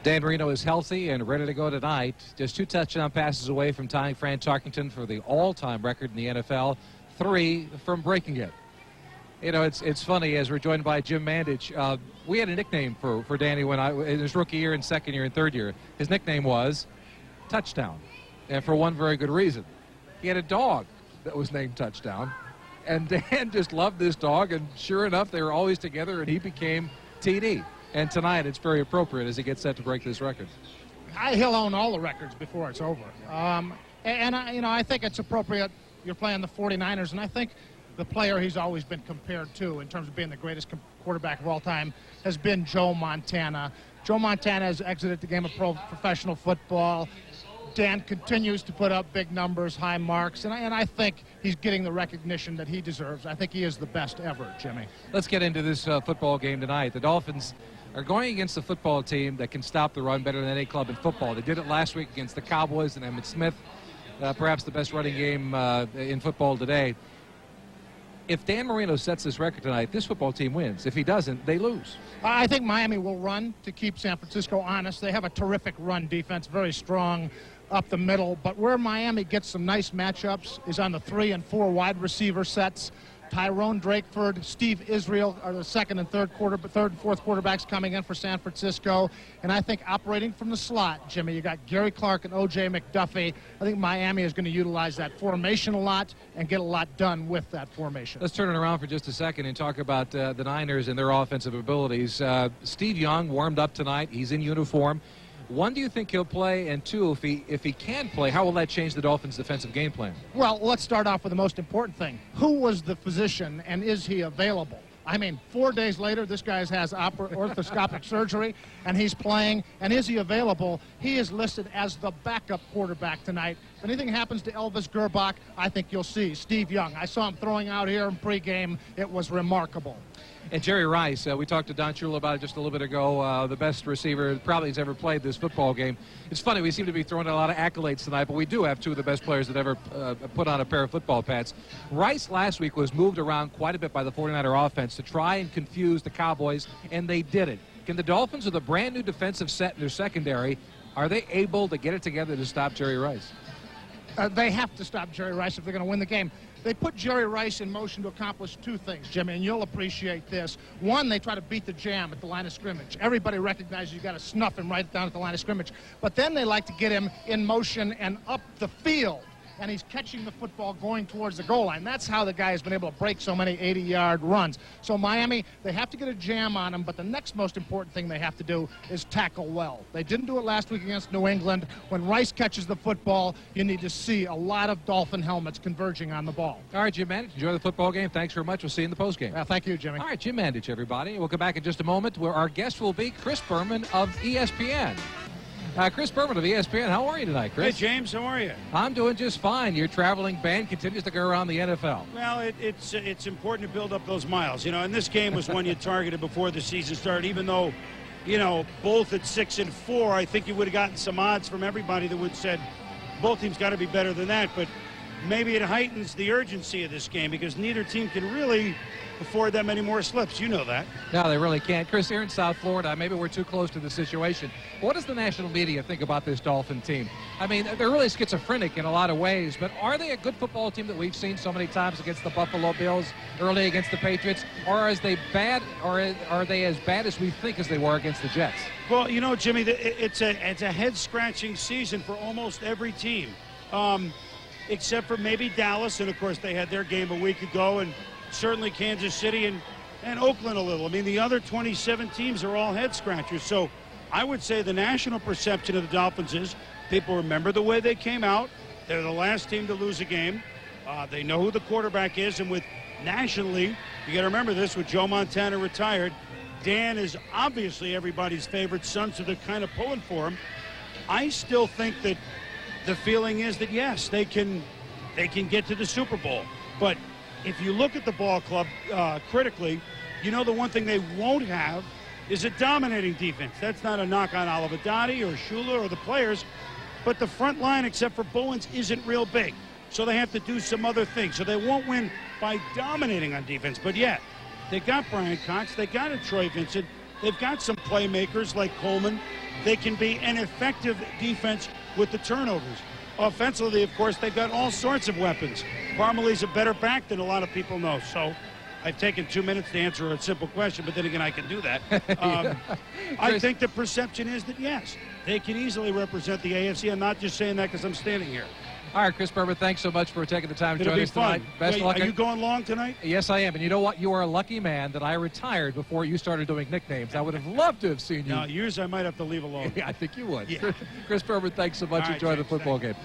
Dan Marino is healthy and ready to go tonight. Just 2 touchdown passes away from tying Fran Tarkenton for the all-time record in the NFL. 3 from breaking it. You know, it's funny, as we're joined by Jim Mandich. We had a nickname for Danny in his rookie year and second year and third year. His nickname was Touchdown, and for one very good reason. He had a dog that was named Touchdown, and Dan just loved this dog, and sure enough, they were always together, and he became TD. And tonight, it's very appropriate as he gets set to break this record. He'll own all the records before it's over. I think it's appropriate. You're playing the 49ers, and I think the player he's always been compared to in terms of being the greatest quarterback of all time has been Joe Montana. Joe Montana has exited the game of professional football. Dan continues to put up big numbers, high marks, and I think he's getting the recognition that he deserves. I think he is the best ever, Jimmy. Let's get into this football game tonight. The Dolphins are going against a football team that can stop the run better than any club in football. They did it last week against the Cowboys and Emmitt Smith, perhaps the best running game in football today. If Dan Marino sets this record tonight, this football team wins. If he doesn't, they lose. I think Miami will run to keep San Francisco honest. They have a terrific run defense, very strong up the middle. But where Miami gets some nice matchups is on the 3 and 4 wide receiver sets. Tyrone Drakeford, Steve Israel are the second and third and fourth quarterbacks coming in for San Francisco. And I think operating from the slot, Jimmy, you got Gary Clark and O.J. McDuffie. I think Miami is going to utilize that formation a lot and get a lot done with that formation. Let's turn it around for just a second and talk about the Niners and their offensive abilities. Steve Young warmed up tonight. He's in uniform. 1, do you think he'll play? And 2, if he can play, how will that change the Dolphins' defensive game plan? Well, let's start off with the most important thing. Who was the physician, and is he available? I mean, 4 days later, this guy has orthoscopic surgery, and he's playing. And is he available? He is listed as the backup quarterback tonight. If anything happens to Elvis Gerbach, I think you'll see Steve Young. I saw him throwing out here in pregame. It was remarkable. And Jerry Rice, we talked to Don Shula about it just a little bit ago, the best receiver probably has ever played this football game. It's funny, we seem to be throwing a lot of accolades tonight, but we do have 2 of the best players that ever put on a pair of football pads. Rice last week was moved around quite a bit by the 49er offense to try and confuse the Cowboys, and they did it. Can the Dolphins, with a brand new defensive set in their secondary, are they able to get it together to stop Jerry Rice? They have to stop Jerry Rice if they're going to win the game. They put Jerry Rice in motion to accomplish 2 things, Jimmy, and you'll appreciate this. 1, they try to beat the jam at the line of scrimmage. Everybody recognizes you got to snuff him right down at the line of scrimmage. But then they like to get him in motion and up the field. And he's catching the football going towards the goal line. That's how the guy has been able to break so many 80-yard runs. So Miami, they have to get a jam on him, but the next most important thing they have to do is tackle well. They didn't do it last week against New England. When Rice catches the football, you need to see a lot of Dolphin helmets converging on the ball. All right, Jim Mandich, enjoy the football game. Thanks very much. We'll see you in the postgame. Thank you, Jimmy. All right, Jim Mandich, everybody. We'll come back in just a moment where our guest will be Chris Berman of ESPN. Chris Berman of ESPN, how are you tonight, Chris? Hey, James, how are you? I'm doing just fine. Your traveling band continues to go around the NFL. Well, it's important to build up those miles. You know, and this game was one you targeted before the season started, even though, you know, both at 6 and 4, I think you would have gotten some odds from everybody that would have said both teams got to be better than that. But maybe it heightens the urgency of this game because neither team can really afford that many more slips. You know that. No, they really can't. Chris, here in South Florida, maybe we're too close to the situation. What does the national media think about this Dolphin team? I mean, they're really schizophrenic in a lot of ways, but are they a good football team that we've seen so many times against the Buffalo Bills, early against the Patriots, or are they bad, or are they as bad as we think as they were against the Jets? Well, you know, Jimmy, it's a head-scratching season for almost every team, except for maybe Dallas, and of course they had their game a week ago, and certainly Kansas City and Oakland a little. I mean, the other 27 teams are all head-scratchers. So I would say the national perception of the Dolphins is people remember the way they came out. They're the last team to lose a game. They know who the quarterback is. And with nationally, you got to remember this, with Joe Montana retired, Dan is obviously everybody's favorite son, so they're kind of pulling for him. I still think that the feeling is that, yes, they can get to the Super Bowl. But if you look at the ball club critically, you know the one thing they won't have is a dominating defense. That's not a knock on Olivedati or Shula or the players, but the front line, except for Bowens, isn't real big. So they have to do some other things. So they won't win by dominating on defense. But yet, they got Brian Cox, they got a Troy Vincent, they've got some playmakers like Coleman they can be an effective defense with the turnovers. Offensively, of course, they've got all sorts of weapons. Parmalee's a better back than a lot of people know. So I've taken 2 minutes to answer a simple question, but then again, I can do that. I think the perception is that, yes, they can easily represent the AFC. I'm not just saying that because I'm standing here. All right, Chris Berman, thanks so much for taking the time to join us tonight. Best luck. Are you going long tonight? Yes, I am. And you know what? You are a lucky man that I retired before you started doing nicknames. I would have loved to have seen you. No, yours I might have to leave alone. I think you would. Yeah. Chris Berman, thanks so much. All right, Enjoy the James, football game.